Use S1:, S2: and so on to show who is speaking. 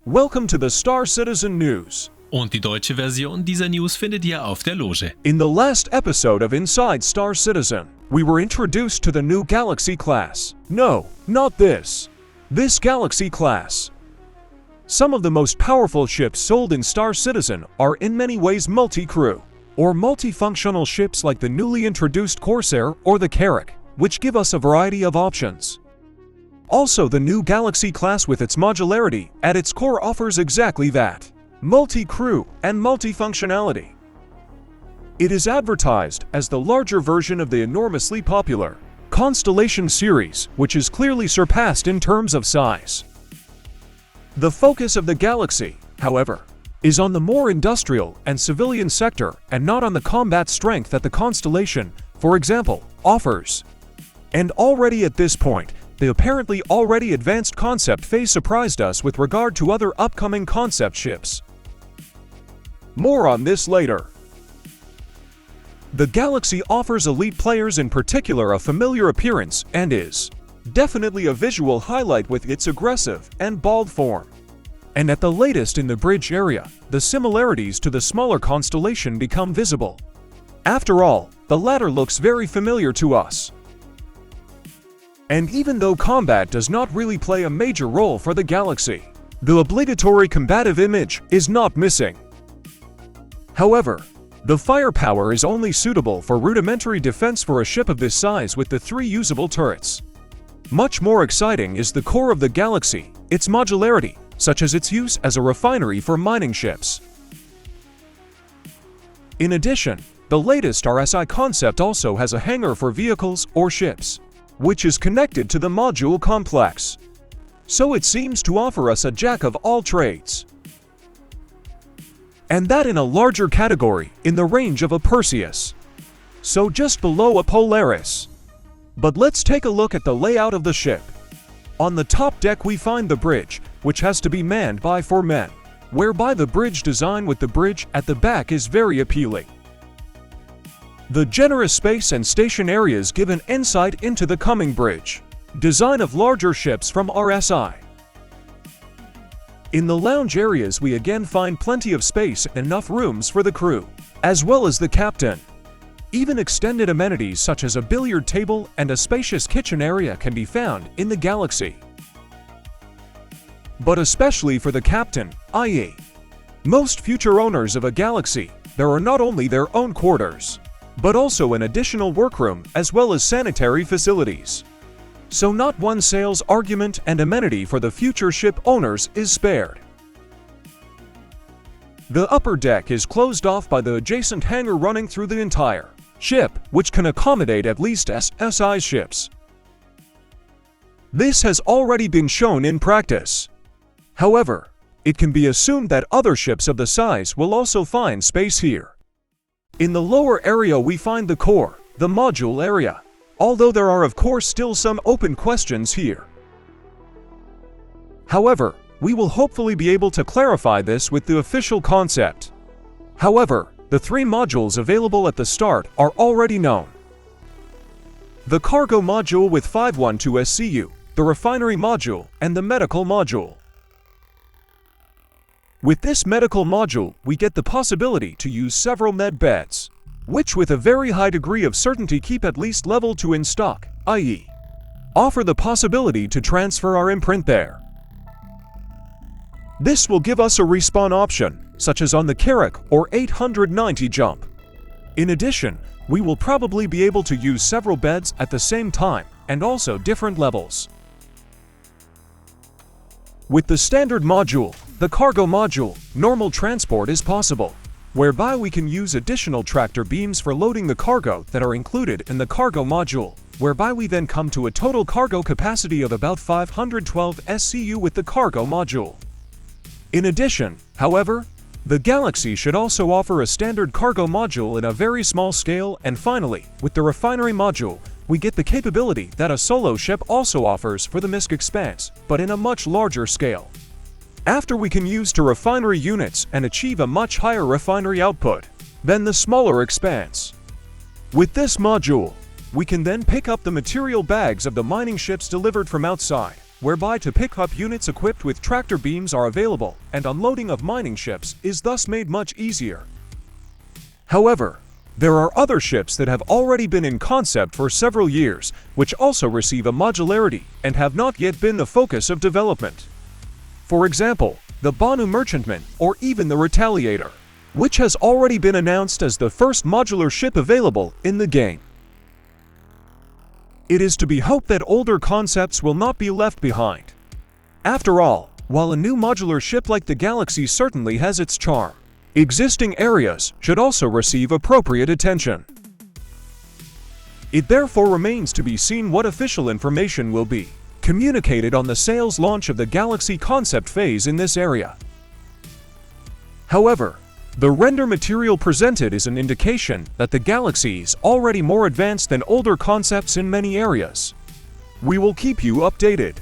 S1: Welcome to the Star Citizen News.
S2: Und die deutsche Version dieser News findet ihr auf der Loge.
S1: In the last episode of Inside Star Citizen, we were introduced to the new Galaxy class. No, not this. This Galaxy class. Some of the most powerful ships sold in Star Citizen are in many ways multi-crew, or multifunctional ships like the newly introduced Corsair or the Carrack, which give us a variety of options. Also, the new Galaxy class with its modularity at its core offers exactly that. Multi-crew and multifunctionality. It is advertised as the larger version of the enormously popular Constellation series, which is clearly surpassed in terms of size. The focus of the Galaxy, however, is on the more industrial and civilian sector and not on the combat strength that the Constellation, for example, offers. And already at this point, the apparently already advanced concept phase surprised us with regard to other upcoming concept ships. More on this later. The Galaxy offers elite players in particular a familiar appearance and is definitely a visual highlight with its aggressive and bald form. And at the latest in the bridge area, the similarities to the smaller Constellation become visible. After all, the latter looks very familiar to us. And even though combat does not really play a major role for the Galaxy, the obligatory combative image is not missing. However, the firepower is only suitable for rudimentary defense for a ship of this size with the 3 usable turrets. Much more exciting is the core of the Galaxy, its modularity, such as its use as a refinery for mining ships. In addition, the latest RSI concept also has a hangar for vehicles or ships, which is connected to the module complex. So it seems to offer us a jack of all trades. And that in a larger category, in the range of a Perseus. So just below a Polaris. But let's take a look at the layout of the ship. On the top deck we find the bridge, which has to be manned by 4 men, whereby the bridge design with the bridge at the back is very appealing. The generous space and station areas give an insight into the coming bridge design of larger ships from RSI. In the lounge areas we again find plenty of space and enough rooms for the crew, as well as the captain. Even extended amenities such as a billiard table and a spacious kitchen area can be found in the Galaxy. But especially for the captain, i.e., most future owners of a Galaxy, there are not only their own quarters, but also an additional workroom as well as sanitary facilities. So not one sales argument and amenity for the future ship owners is spared. The upper deck is closed off by the adjacent hangar running through the entire ship, which can accommodate at least SSI ships. This has already been shown in practice. However, it can be assumed that other ships of the size will also find space here. In the lower area we find the core, the module area, although there are of course still some open questions here. However, we will hopefully be able to clarify this with the official concept. However, the 3 modules available at the start are already known. The cargo module with 512 SCU, the refinery module, and the medical module. With this medical module, we get the possibility to use several med beds, which with a very high degree of certainty keep at least level 2 in stock, i.e., offer the possibility to transfer our imprint there. This will give us a respawn option, such as on the Carrack or 890 jump. In addition, we will probably be able to use several beds at the same time, and also different levels. With the standard module, the cargo module, normal transport is possible, whereby we can use additional tractor beams for loading the cargo that are included in the cargo module, whereby we then come to a total cargo capacity of about 512 SCU with the cargo module. In addition, however, the Galaxy should also offer a standard cargo module in a very small scale, and finally, with the refinery module, we get the capability that a solo ship also offers for the Misk Expanse, but in a much larger scale. After we can use 2 refinery units and achieve a much higher refinery output than the smaller Expanse. With this module, we can then pick up the material bags of the mining ships delivered from outside, whereby to pick up units equipped with tractor beams are available, and unloading of mining ships is thus made much easier. However, there are other ships that have already been in concept for several years, which also receive a modularity and have not yet been the focus of development. For example, the Banu Merchantman or even the Retaliator, which has already been announced as the first modular ship available in the game. It is to be hoped that older concepts will not be left behind. After all, while a new modular ship like the Galaxy certainly has its charm, existing areas should also receive appropriate attention. It therefore remains to be seen what official information will be communicated on the sales launch of the Galaxy concept phase in this area. However, the render material presented is an indication that the Galaxy is already more advanced than older concepts in many areas. We will keep you updated.